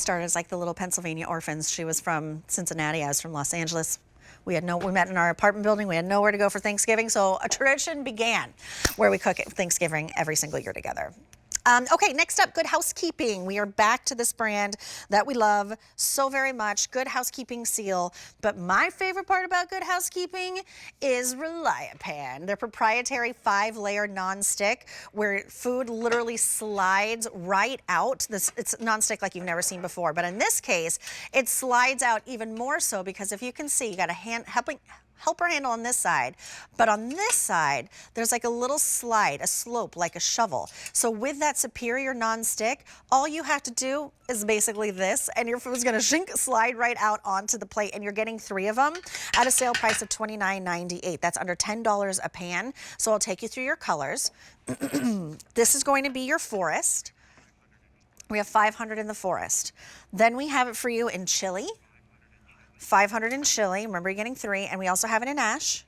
started as like the little Pennsylvania orphans. She was from Cincinnati. I was from Los Angeles. We met in our apartment building. We had nowhere to go for Thanksgiving, so a tradition began where we cook Thanksgiving every single year together. Okay, next up, Good Housekeeping. We are back to this brand that we love so very much, Good Housekeeping seal. But my favorite part about Good Housekeeping is Relia-Pan, their proprietary 5-layer nonstick, where food literally slides right out. It's nonstick like you've never seen before, but in this case, it slides out even more so because if you can see, you got a helper handle on this side, but on this side, there's like a little slide, a slope, like a shovel. So with that superior non-stick, all you have to do is basically this, and your food's gonna slide right out onto the plate, and you're getting 3 of them at a sale price of $29.98. That's under $10 a pan. So I'll take you through your colors. This is going to be your forest. We have 500 in the forest. Then we have it for you in chili. 500 in chili, remember you're getting 3, and we also have it in ash.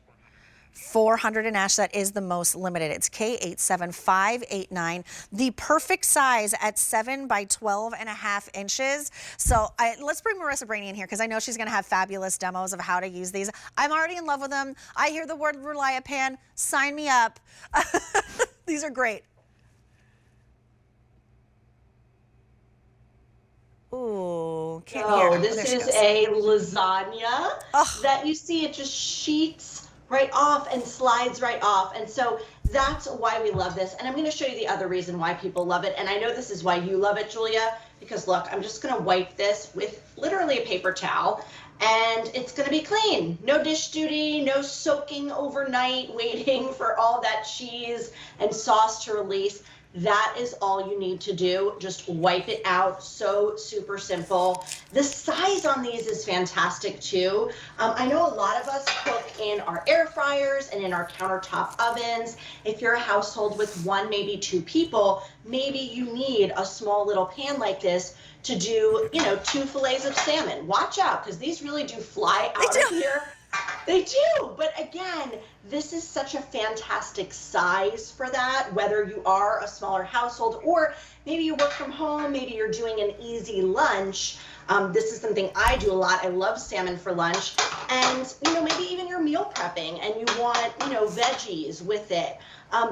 400 in ash, that is the most limited. It's K87589, the perfect size at 7 by 12.5 inches. So let's bring Marissa Brainy in here because I know she's gonna have fabulous demos of how to use these. I'm already in love with them. I hear the word Relia-Pan, sign me up. These are great. Ooh, can't hear. Oh, this is a lasagna that you see, it just sheets right off and slides right off. And so that's why we love this. And I'm going to show you the other reason why people love it. And I know this is why you love it, Julia, because look, I'm just going to wipe this with literally a paper towel and it's going to be clean. No dish duty, no soaking overnight, waiting for all that cheese and sauce to release. That is all you need to do. Just wipe it out. So super simple. The size on these is fantastic too. I know a lot of us cook in our air fryers and in our countertop ovens. If you're a household with 1, maybe 2 people, maybe you need a small little pan like this to do, 2 fillets of salmon. Watch out, because these really do fly out of here. They do, but again, this is such a fantastic size for that, whether you are a smaller household or maybe you work from home, maybe you're doing an easy lunch. This is something I do a lot. I love salmon for lunch. And, maybe even you're meal prepping and you want, veggies with it.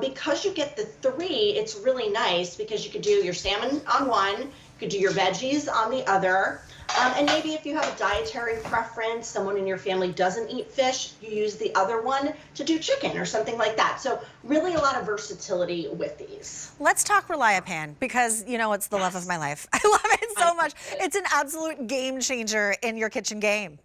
Because you get the 3, it's really nice because you could do your salmon on one, you could do your veggies on the other. And maybe if you have a dietary preference, someone in your family doesn't eat fish, you use the other one to do chicken or something like that. So really a lot of versatility with these. Let's talk Relia-Pan because, it's the love of my life. I love it so much. It's an absolute game changer in your kitchen game.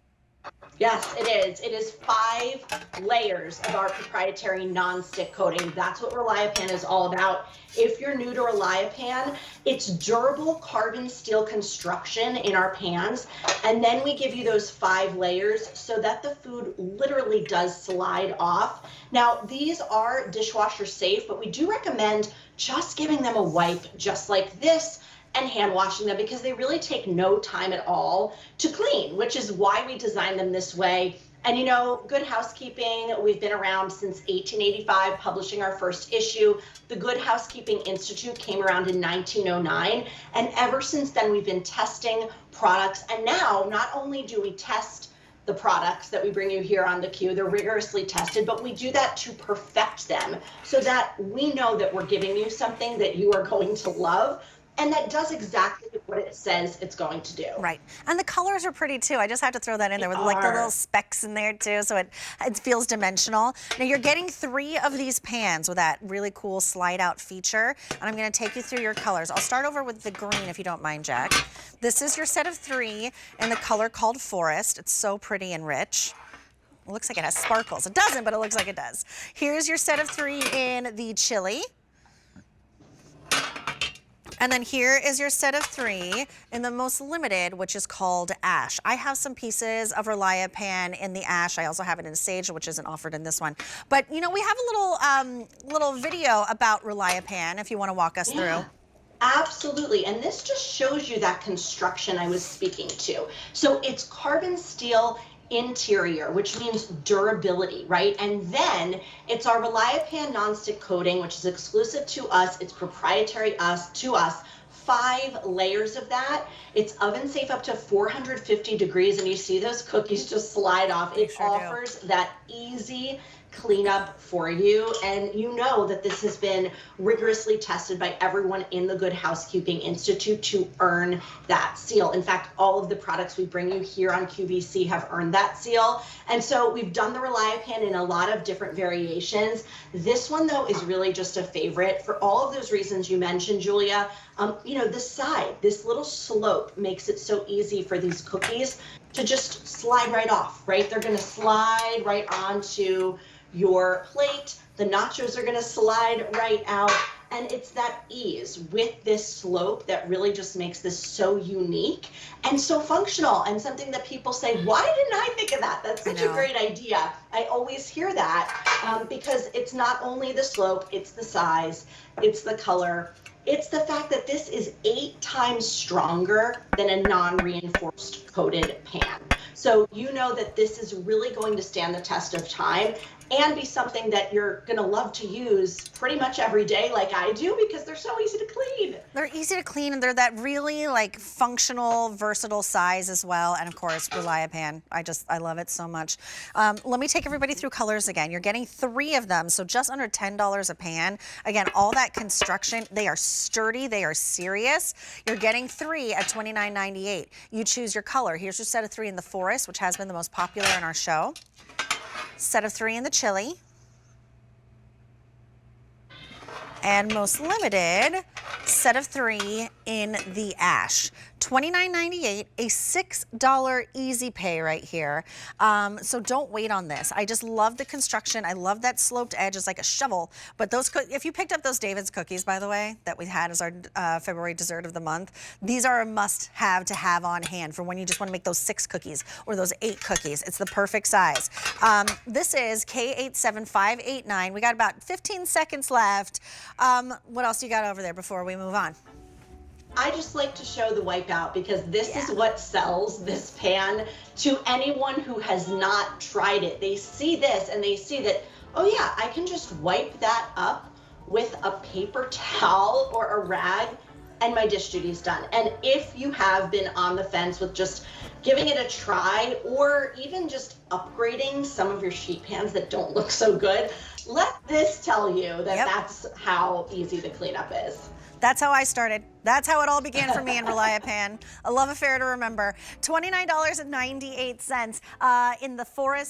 Yes, it is. It is 5 layers of our proprietary non-stick coating. That's what Relia-Pan is all about. If you're new to Relia-Pan, it's durable carbon steel construction in our pans. And then we give you those 5 layers so that the food literally does slide off. Now, these are dishwasher safe, but we do recommend just giving them a wipe just like this and hand washing them because they really take no time at all to clean, which is why we designed them this way. And Good Housekeeping, we've been around since 1885, publishing our first issue. The Good Housekeeping Institute came around in 1909. And ever since then, we've been testing products. And now, not only do we test the products that we bring you here on the Q, they're rigorously tested, but we do that to perfect them so that we know that we're giving you something that you are going to love. And that does exactly what it says it's going to do. Right. And the colors are pretty too. I just have to throw that in there with like the little specks in there too, so it feels dimensional. Now you're getting 3 of these pans with that really cool slide out feature. And I'm going to take you through your colors. I'll start over with the green if you don't mind, Jack. This is your set of 3 in the color called Forest. It's so pretty and rich. It looks like it has sparkles. It doesn't, but it looks like it does. Here's your set of 3 in the chili. And then here is your set of 3 in the most limited, which is called Ash. I have some pieces of Relia-Pan in the Ash. I also have it in Sage, which isn't offered in this one. But we have a little video about Relia-Pan if you want to walk us through. Absolutely, and this just shows you that construction I was speaking to. So it's carbon steel interior, which means durability, right? And then it's our Relia-Pan Nonstick coating, which is exclusive to us. It's proprietary to us. 5 layers of that. It's oven safe up to 450 degrees, and you see those cookies just slide off. It sure do. offers that easy cleanup for you, and you know that this has been rigorously tested by everyone in the Good Housekeeping Institute to earn that seal. In fact, all of the products we bring you here on QVC have earned that seal. And so we've done the Relia-Pan in a lot of different variations. This one though is really just a favorite for all of those reasons you mentioned, Julia. You know, the side, this little slope makes it so easy for these cookies to just slide right off, right? They're gonna slide right onto your plate. The nachos are gonna slide right out. And it's that ease with this slope that really just makes this so unique and so functional, and something that people say, why didn't I think of that? That's such a great idea. I always hear that because it's not only the slope, it's the size, it's the color. It's the fact that this is 8 times stronger than a non-reinforced coated pan. So you know that this is really going to stand the test of time and be something that you're gonna love to use pretty much every day like I do, because they're so easy to clean. They're easy to clean, and they're that really like functional, versatile size as well. And of course, Relia-Pan. I love it so much. Let me take everybody through colors again. You're getting 3 of them, so just under $10 a pan. Again, all that construction, they are sturdy, they are serious. You're getting 3 at $29.98. You choose your color. Here's your set of 3 in the forest, which has been the most popular in our show. Set of 3 in the chili. And most limited, set of 3 in the ash. $29.98, a $6 easy pay right here. So don't wait on this. I just love the construction. I love that sloped edge. It's like a shovel. But those, if you picked up those David's cookies, by the way, that we had as our February dessert of the month, these are a must-have to have on hand for when you just want to make those 6 cookies or those 8 cookies. It's the perfect size. This is K87589. We got about 15 seconds left. What else you got over there before we move on? I just like to show the wipeout, because this is what sells this pan to anyone who has not tried it. They see this and they see that, oh yeah, I can just wipe that up with a paper towel or a rag and my dish duty's done. And if you have been on the fence with just giving it a try, or even just upgrading some of your sheet pans that don't look so good, let this tell you that that's how easy the cleanup is. That's how I started. That's how it all began for me in Relia-Pan. A love affair to remember. $29.98 in the forest.